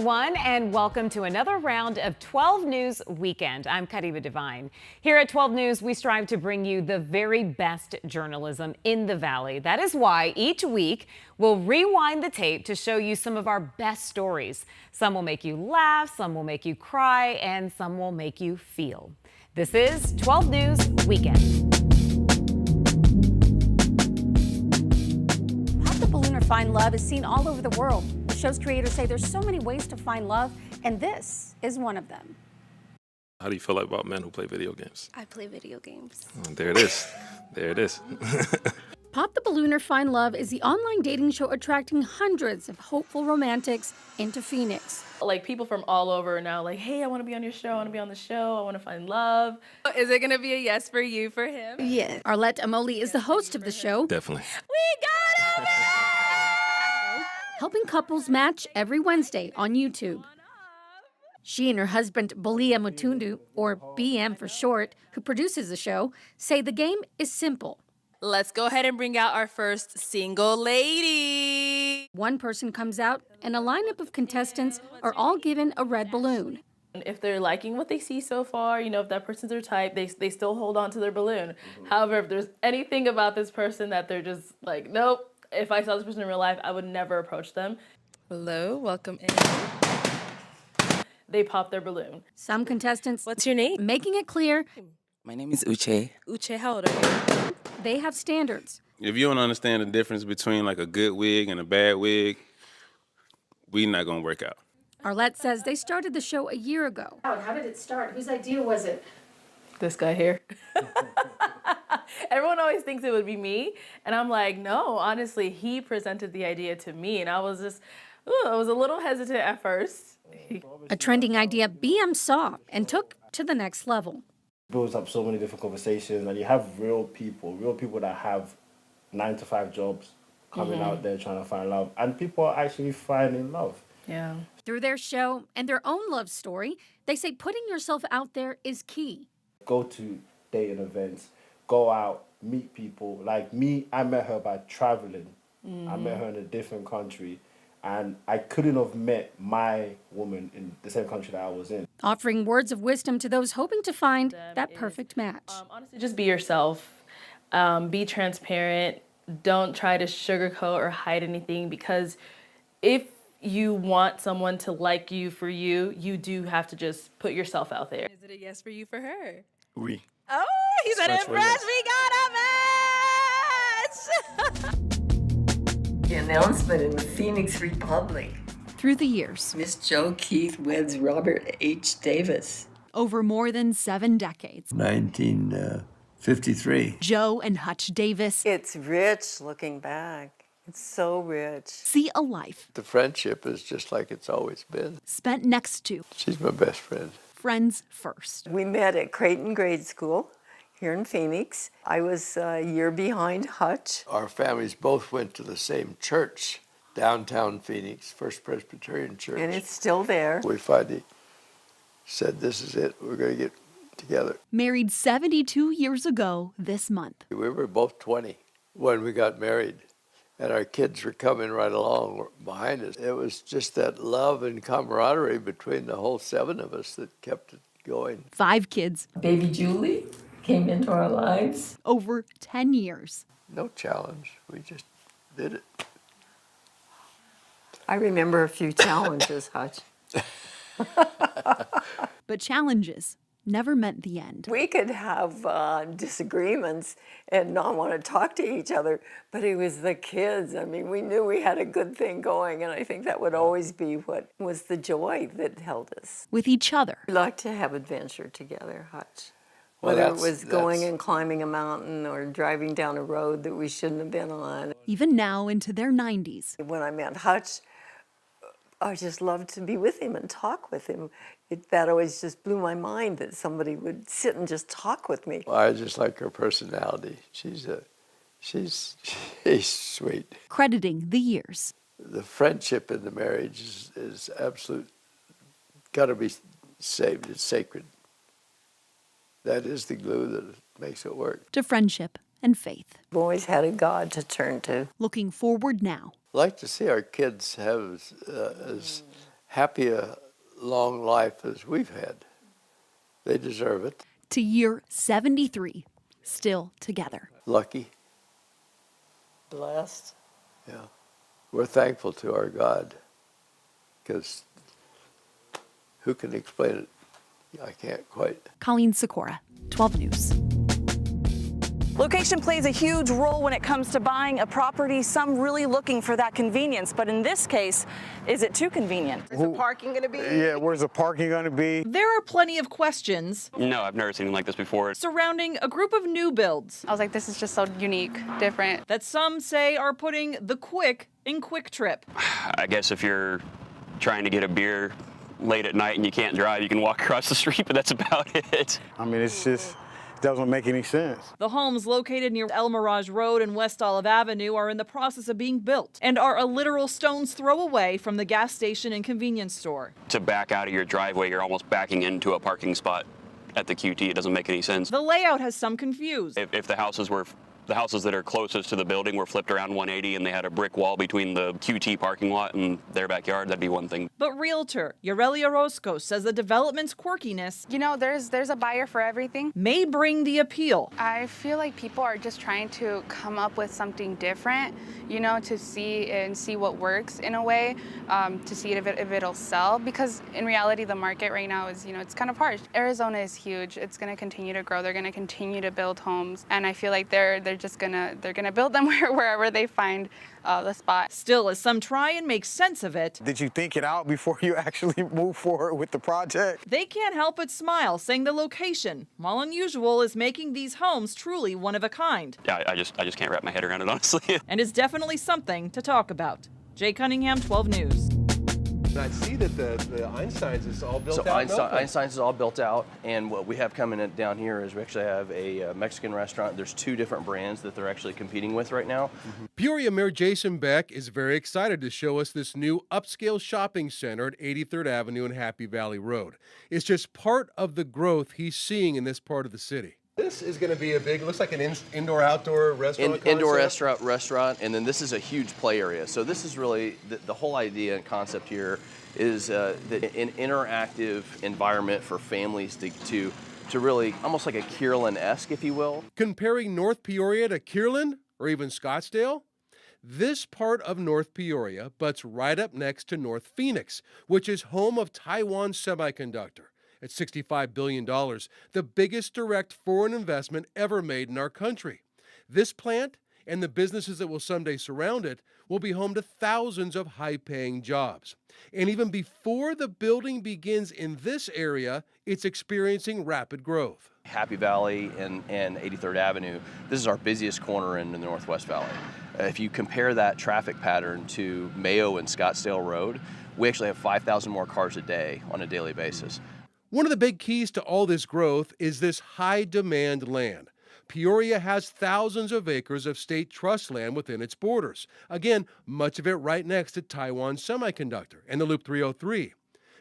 everyone, and welcome to another round of 12 News Weekend. I'm Kariba Devine. Here at 12 News, we strive to bring you the very best journalism in the Valley. That is why each week we'll rewind the tape to show you some of our best stories. Some will make you laugh, some will make you cry, and some will make you feel. This is 12 News Weekend. Pop the Balloon or Find Love is seen all over the world. The show's creators say there's so many ways to find love, and this is one of them. How do you feel about men who play video games? I play video games. Oh, there it is. There it is. Pop the Balloon or Find Love is the online dating show attracting hundreds of hopeful romantics into Phoenix. Like people from all over are now like, hey, I want to be on your show. I want to be on the show. I want to find love. Is it going to be a yes for you for him? Yeah. Arlette Amoli is the host of the show. Definitely. We got him! Helping couples match every Wednesday on YouTube. She and her husband, Balia Mutundu, or BM for short, who produces the show, say the game is simple. Let's go ahead and bring out our first single lady. One person comes out, and a lineup of contestants are all given a red balloon. If they're liking what they see so far, you know, if that person's their type, they still hold on to their balloon. However, if there's anything about this person that they're just like, nope, if I saw this person in real life, I would never approach them. Hello, welcome in. They pop their balloon. Some contestants, What's your name? making it clear, My name is Uche. Uche, how old are you? they have standards. If you don't understand the difference between like a good wig and a bad wig, we not gonna work out. Arlette says they started the show a year ago. How did it start? Whose idea was it? This guy here. Everyone always thinks it would be me. And I'm like, no, honestly, he presented the idea to me. And I was just, I was a little hesitant at first. A trending idea BM saw and took to the next level. Builds up so many different conversations, and you have real people that have 9-to-5 jobs coming out there trying to find love, and people are actually finding love. Yeah. Through their show and their own love story, they say putting yourself out there is key. Go to dating events, go out, meet people. Like me, I met her by traveling. I met her in a different country, and I couldn't have met my woman in the same country that I was in. Offering words of wisdom to those hoping to find that perfect match. Honestly, just be yourself. Be transparent. Don't try to sugarcoat or hide anything, because if you want someone to like you for you, you do have to just put yourself out there. Is it a yes for you for her? We. Oh, he said Switch impressed. with We got a match! The announcement in the Phoenix Republic. Through the years, Miss Jo Keith weds Robert H. Davis. over more than 7 decades, 1953. Joe and Hutch Davis It's rich looking back. It's so rich. see a life The friendship is just like it's always been. spent next to She's my best friend. friends first. We met at Creighton Grade School here in Phoenix. I was a year behind Hutch. Our families both went to the same church, downtown Phoenix, First Presbyterian Church. And it's still there. We finally said, this is it. We're going to get together. Married 72 years ago this month. We were both 20 when we got married, and our kids were coming right along behind us. It was just that love and camaraderie between the whole 7 of us that kept it going. 5 kids, Baby Julie came into our lives. over 10 years. No challenge. We just did it. I remember a few challenges, Hutch. But challenges never meant the end. We could have disagreements and not want to talk to each other, but it was the kids. I mean, we knew we had a good thing going, and I think that would always be what was the joy that held us. With each other, We like to have adventure together, Hutch. Well, Whether it that's- was going that's- and climbing a mountain or driving down a road that we shouldn't have been on. even now into their 90s. When I met Hutch, I just loved to be with him and talk with him. That always just blew my mind that somebody would sit and just talk with me. I just like her personality. She's sweet. Crediting the years. The friendship in the marriage is absolute, got to be saved. It's sacred. That is the glue that makes it work. To friendship and faith. I've always had a God to turn to. Looking forward now. I like to see our kids have as happy a long life as we've had. They deserve it. To year 73, still together. Lucky. Blessed. Yeah. We're thankful to our God, because who can explain it? I can't quite. Colleen Sikora, 12 News. Location plays a huge role when it comes to buying a property, some really looking for that convenience. But in this case, is it too convenient? Is the parking going to be? Yeah, where's the parking going to be? There are plenty of questions. No, I've never seen anything like this before. Surrounding a group of new builds. I was like, this is just so unique, different. That some say are putting the quick in Quick Trip. I guess if you're trying to get a beer late at night and you can't drive, you can walk across the street, but that's about it. I mean, it's just doesn't make any sense. The homes located near El Mirage Road and West Olive Avenue are in the process of being built and are a literal stone's throw away from the gas station and convenience store. To back out of your driveway, you're almost backing into a parking spot at the QT. It doesn't make any sense. The layout has some confused. If the houses that are closest to the building were flipped around 180 and they had a brick wall between the QT parking lot and their backyard, that'd be one thing. But realtor Yareli Orozco says the development's quirkiness, You know, there's a buyer for everything. may bring the appeal. I feel like people are just trying to come up with something different, you know, to see what works in a way, to see if it'll sell. Because in reality, the market right now is, you know, it's kind of harsh. Arizona is huge. It's going to continue to grow. They're going to continue to build homes, and I feel like they're gonna build them wherever they find the spot. Still, as some try and make sense of it, Did you think it out before you actually move forward with the project? they can't help but smile, saying the location, while unusual, is making these homes truly one of a kind. Yeah, I just can't wrap my head around it, honestly. And is definitely something to talk about. Jay Cunningham, 12 News. I see that the Einstein's is all built out. Einstein's is all built out, and what we have coming down here is we actually have a Mexican restaurant. There's 2 different brands that they're actually competing with right now. Peoria Mayor Jason Beck is very excited to show us this new upscale shopping center at 83rd Avenue and Happy Valley Road. It's just part of the growth he's seeing in this part of the city. This is going to be a big, looks like an indoor-outdoor restaurant Indoor restaurant, and then this is a huge play area. So this is really, the whole idea and concept here is an interactive environment for families to really, almost like a Kierland-esque, if you will. Comparing North Peoria to Kierland or even Scottsdale, this part of North Peoria butts right up next to North Phoenix, which is home of Taiwan Semiconductor. At $65 billion, the biggest direct foreign investment ever made in our country. This plant and the businesses that will someday surround it will be home to thousands of high-paying jobs. And even before the building begins in this area, it's experiencing rapid growth. Happy Valley and 83rd Avenue, this is our busiest corner in the Northwest Valley. If you compare that traffic pattern to Mayo and Scottsdale Road, we actually have 5,000 more cars a day on a daily basis. One of the big keys to all this growth is this high-demand land. Peoria has thousands of acres of state trust land within its borders. Again, much of it right next to Taiwan Semiconductor and the Loop 303.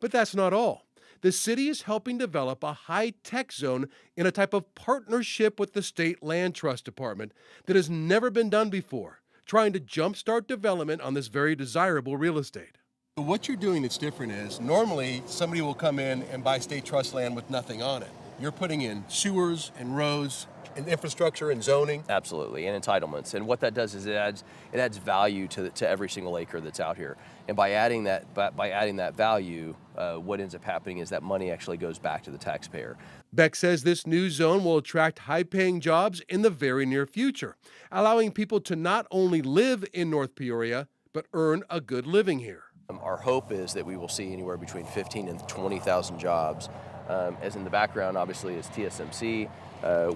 But that's not all. The city is helping develop a high-tech zone in a type of partnership with the State Land Trust Department that has never been done before, trying to jumpstart development on this very desirable real estate. What you're doing that's different is normally somebody will come in and buy state trust land with nothing on it. You're putting in sewers and roads and infrastructure and zoning. Absolutely, and entitlements. And what that does is it adds value to every single acre that's out here. And by adding that value, what ends up happening is that money actually goes back to the taxpayer. Beck says this new zone will attract high-paying jobs in the very near future, allowing people to not only live in North Peoria, but earn a good living here. Our hope is that we will see anywhere between 15 and 20,000 jobs. As in the background, obviously, is TSMC,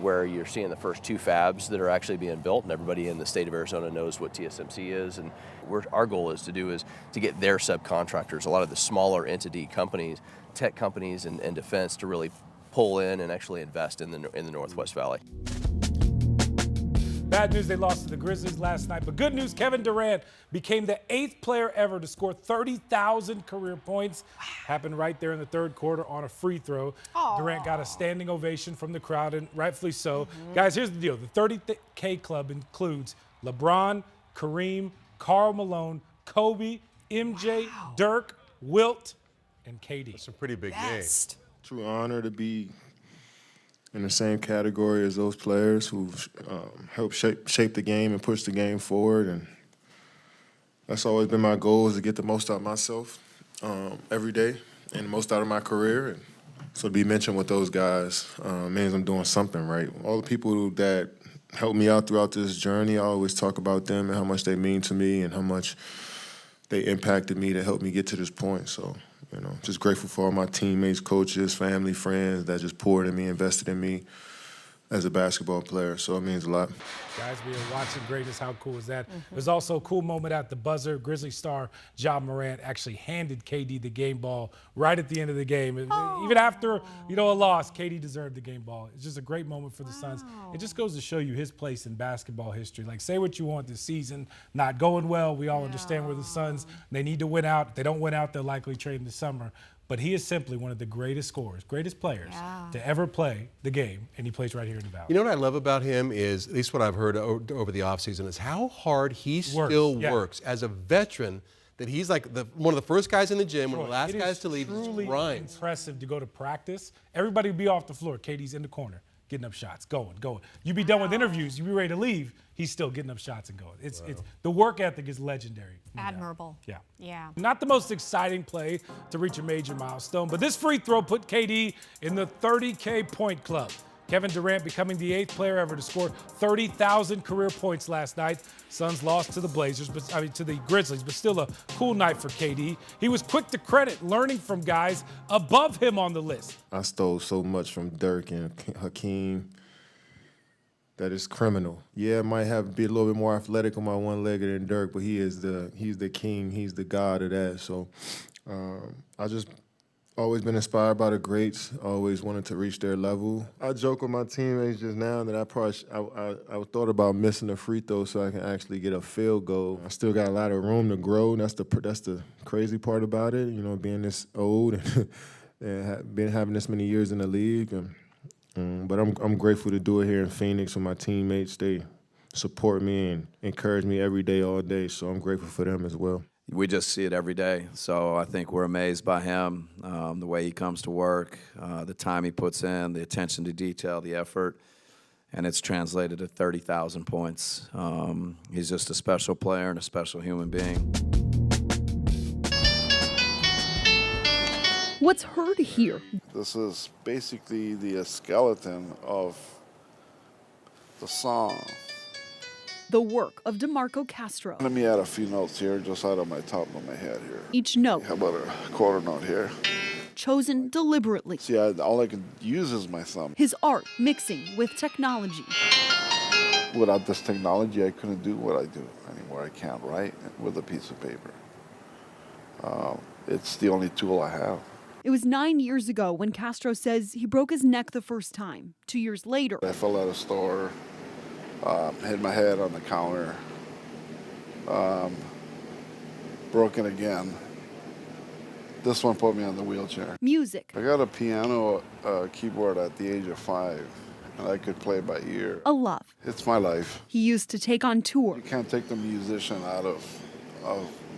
where you're seeing the first 2 fabs that are actually being built, and everybody in the state of Arizona knows what TSMC is. And our goal is to get their subcontractors, a lot of the smaller entity companies, tech companies, and defense to really pull in and actually invest in the Northwest Valley. Bad news, they lost to the Grizzlies last night. But good news, Kevin Durant became the 8th player ever to score 30,000 career points. Happened right there in the 3rd quarter on a free throw. Aww. Durant got a standing ovation from the crowd, and rightfully so. Guys, here's the deal. The 30K club includes LeBron, Kareem, Karl Malone, Kobe, MJ, Dirk, Wilt, and KD. That's a pretty big Best. True honor to be in the same category as those players who helped shape the game and push the game forward. And that's always been my goal, is to get the most out of myself every day and the most out of my career. And so to be mentioned with those guys means I'm doing something right. All the people that helped me out throughout this journey, I always talk about them and how much they mean to me and how much they impacted me to help me get to this point. So, you know, just grateful for all my teammates, coaches, family, friends that just poured in me, invested in me as a basketball player. So it means a lot. Guys, we are watching greatness. How cool is that? There's also a cool moment at the buzzer. Grizzly star Ja Morant actually handed KD the game ball right at the end of the game. Even after, a loss, KD deserved the game ball. It's just a great moment for the Suns. It just goes to show you his place in basketball history. Like, say what you want this season, not going well. We all understand where the Suns, they need to win out. If they don't win out, they'll likely trade in the summer. But he is simply one of the greatest scorers, greatest players to ever play the game, and he plays right here in the Valley. You know what I love about him is, at least what I've heard over the offseason, is how hard he still works as a veteran. That he's like one of the first guys in the gym, one of the last guys to leave. It's truly impressive to go to practice. Everybody would be off the floor. KD's in the corner, getting up shots, going. You'd be done with interviews, you'd be ready to leave. He's still getting up shots and going. It's the work ethic is legendary. Admirable. Yeah. Not the most exciting play to reach a major milestone, but this free throw put KD in the 30K point club. Kevin Durant becoming the 8th player ever to score 30,000 career points last night. Suns lost to the to the Grizzlies, but still a cool night for KD. He was quick to credit learning from guys above him on the list. I stole so much from Dirk and Hakeem that is criminal. Yeah, I might be a little bit more athletic on my one leg than Dirk, but he's the king, he's the god of that. So I just always been inspired by the greats, always wanted to reach their level. I joke with my teammates just now that I thought about missing a free throw so I can actually get a field goal. I still got a lot of room to grow, and that's the crazy part about it, being this old and been having this many years in the league. But I'm grateful to do it here in Phoenix with my teammates. They support me and encourage me every day, all day, so I'm grateful for them as well. We just see it every day, so I think we're amazed by him, the way he comes to work, the time he puts in, the attention to detail, the effort, and it's translated to 30,000 points. He's just a special player and a special human being. What's heard here? This is basically the skeleton of the song. The work of DeMarco Castro. Let me add a few notes here, just out of my top of my head here. Each note. How about a quarter note here? Chosen deliberately. See, all I can use is my thumb. His art mixing with technology. Without this technology, I couldn't do what I do anymore. I can't write with a piece of paper. It's the only tool I have. It was 9 years ago when Castro says he broke his neck the first time. 2 years later. I fell out of the store. Hit my head on the counter, broken again. This one put me on the wheelchair. Music. I got a piano keyboard at the age of 5, and I could play by ear. A love. It's my life. He used to take on tour. You can't take the musician out of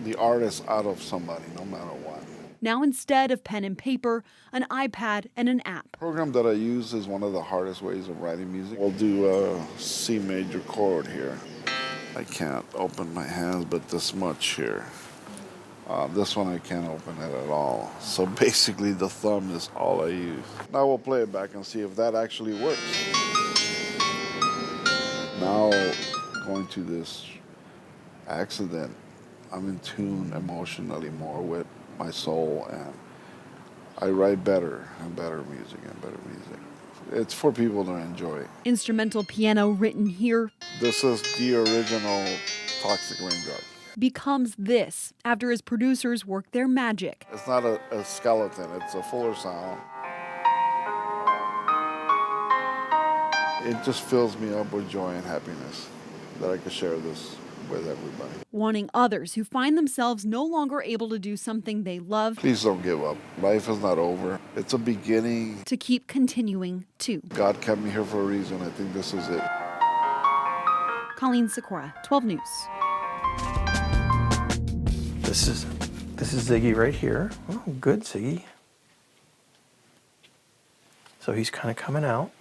the artist out of somebody, no matter what. Now instead of pen and paper, an iPad and an app. The program that I use is one of the hardest ways of writing music. We'll do a C major chord here. I can't open my hands but this much here. This one I can't open it at all. So basically the thumb is all I use. Now we'll play it back and see if that actually works. Now going to this accident, I'm in tune emotionally more with my soul, and I write better and better music and better music. It's for people to enjoy. Instrumental piano written here. This is the original Toxic Raindrop. Becomes this after his producers work their magic. It's not a skeleton, it's a fuller sound. It just fills me up with joy and happiness that I could share this with everybody. Wanting others who find themselves no longer able to do something they love. Please don't give up. Life is not over. It's a beginning. To keep continuing too. God kept me here for a reason. I think this is it. Colleen Sikora, 12 News. This is This is Ziggy right here. Oh, good, Ziggy. So he's kind of coming out.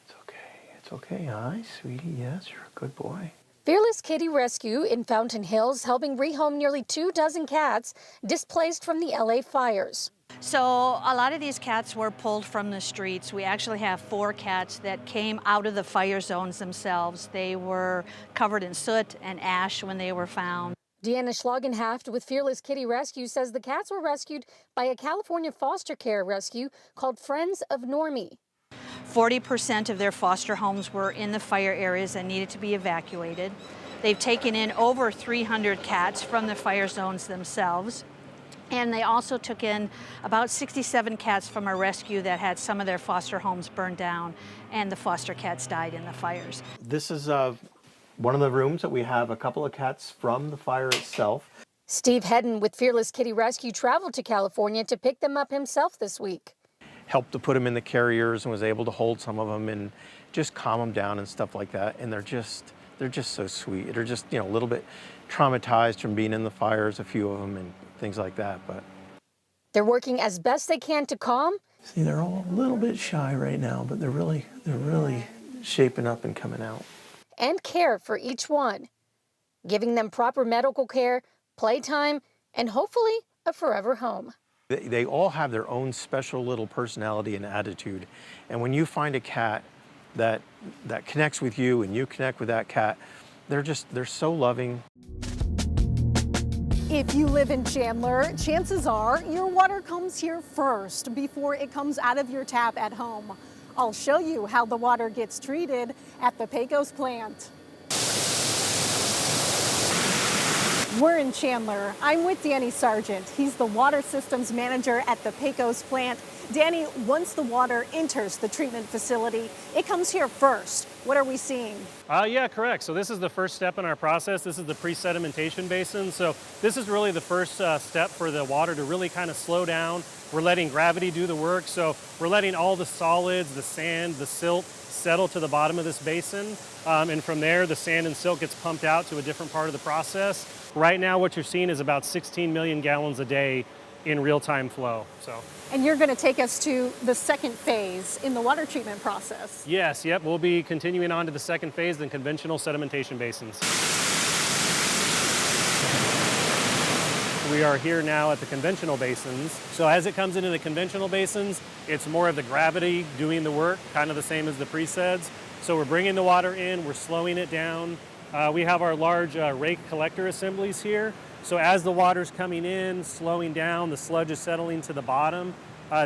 It's okay. It's okay. Hi, sweetie. Yes, you're a good boy. Fearless Kitty Rescue in Fountain Hills helping rehome nearly 24 cats displaced from the LA fires. So a lot of these cats were pulled from the streets. We actually have 4 cats that came out of the fire zones themselves. They were covered in soot and ash when they were found. Deanna Schlagenhaft with Fearless Kitty Rescue says the cats were rescued by a California foster care rescue called Friends of Normie. 40% of their foster homes were in the fire areas and needed to be evacuated. They've taken in over 300 cats from the fire zones themselves. And they also took in about 67 cats from a rescue that had some of their foster homes burned down, and the foster cats died in the fires. This is one of the rooms that we have a couple of cats from the fire itself. Steve Hedden with Fearless Kitty Rescue traveled to California to pick them up himself this week. Helped to put them in the carriers and was able to hold some of them and just calm them down and stuff like that. And they're just so sweet. They're just, a little bit traumatized from being in the fires, a few of them, and things like that. But they're working as best they can to calm. See, they're all a little bit shy right now, but they're really shaping up and coming out. And care for each one, giving them proper medical care, playtime, and hopefully a forever home. They all have their own special little personality and attitude. And when you find a cat that connects with you and you connect with that cat, they're so loving. If you live in Chandler, chances are your water comes here first before it comes out of your tap at home. I'll show you how the water gets treated at the Pecos plant. We're in Chandler. I'm with Danny Sargent. He's the water systems manager at the Pecos plant. Danny, once the water enters the treatment facility, it comes here first. What are we seeing? Yeah, correct. So this is the first step in our process. This is the pre-sedimentation basin. So this is really the first step for the water to really kind of slow down. We're letting gravity do the work. So we're letting all the solids, the sand, the silt, settle to the bottom of this basin. And from there, the sand and silt gets pumped out to a different part of the process. Right now, what you're seeing is about 16 million gallons a day in real-time flow. And you're going to take us to the second phase in the water treatment process. Yes, yep, we'll be continuing on to the second phase, the conventional sedimentation basins. We are here now at the conventional basins. So as it comes into the conventional basins, it's more of the gravity doing the work, kind of the same as the pre-seds. So we're bringing the water in, we're slowing it down. We have our large rake collector assemblies here. So as the water's coming in, slowing down, the sludge is settling to the bottom.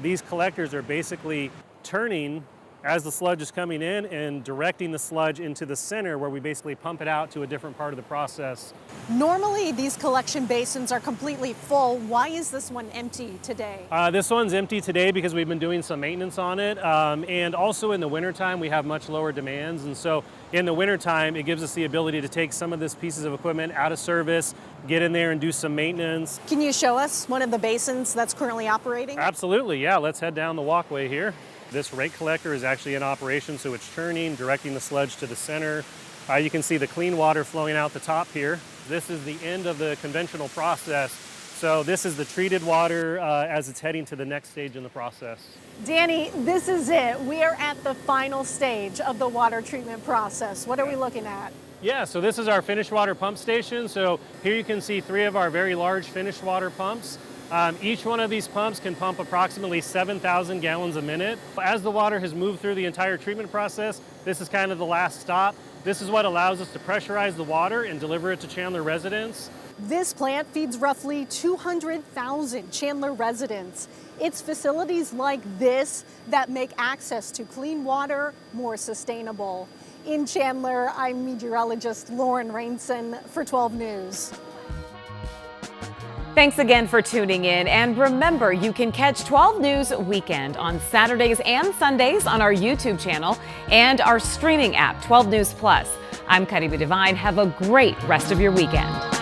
These collectors are basically turning as the sludge is coming in and directing the sludge into the center where we basically pump it out to a different part of the process. Normally, these collection basins are completely full. Why is this one empty today? This one's empty today because we've been doing some maintenance on it. And also in the wintertime, we have much lower demands. And so in the wintertime, it gives us the ability to take some of these pieces of equipment out of service, get in there and do some maintenance. Can you show us one of the basins that's currently operating? Absolutely, yeah. Let's head down the walkway here. This rake collector is actually in operation, so it's churning, directing the sludge to the center. You can see the clean water flowing out the top here. This is the end of the conventional process. So this is the treated water as it's heading to the next stage in the process. Danny, this is it. We are at the final stage of the water treatment process. What are we looking at? Yeah, so this is our finished water pump station. So here you can see 3 of our very large finished water pumps. Each one of these pumps can pump approximately 7,000 gallons a minute. As the water has moved through the entire treatment process, this is kind of the last stop. This is what allows us to pressurize the water and deliver it to Chandler residents. This plant feeds roughly 200,000 Chandler residents. It's facilities like this that make access to clean water more sustainable. In Chandler, I'm meteorologist Lauren Rainson for 12 News. Thanks again for tuning in. And remember, you can catch 12 News Weekend on Saturdays and Sundays on our YouTube channel and our streaming app, 12 News Plus. I'm Karima Devine. Have a great rest of your weekend.